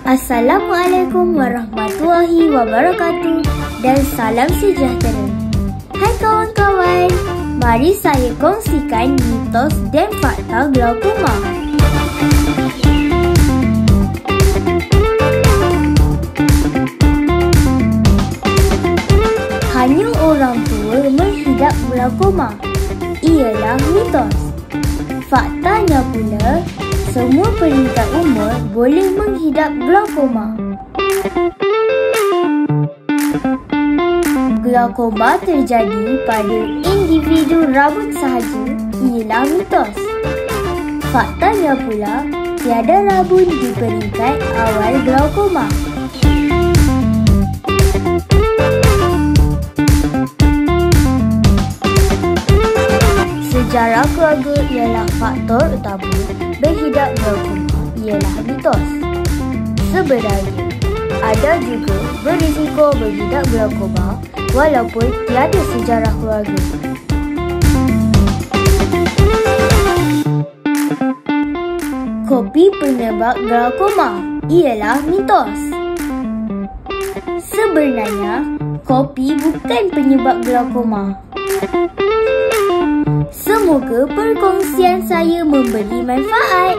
Assalamualaikum warahmatullahi wabarakatuh dan salam sejahtera. Hai kawan-kawan, mari saya kongsikan mitos dan fakta glaukoma. Hanya orang tua menghidap glaukoma. Ialah mitos. Faktanya pula, semua peringkat umur boleh menghidap glaukoma. Glaukoma terjadi pada individu rambut sahaja ialah mitos. Faktanya pula, tiada rabun di peringkat awal glaukoma. Sejarah keluarga ialah faktor utama berhidap glaukoma ialah mitos. Sebenarnya, ada juga berisiko berhidap glaukoma walaupun tiada sejarah keluarga. Kopi penyebab glaukoma ialah mitos. Sebenarnya, kopi bukan penyebab glaukoma. Semoga perkongsian saya memberi manfaat.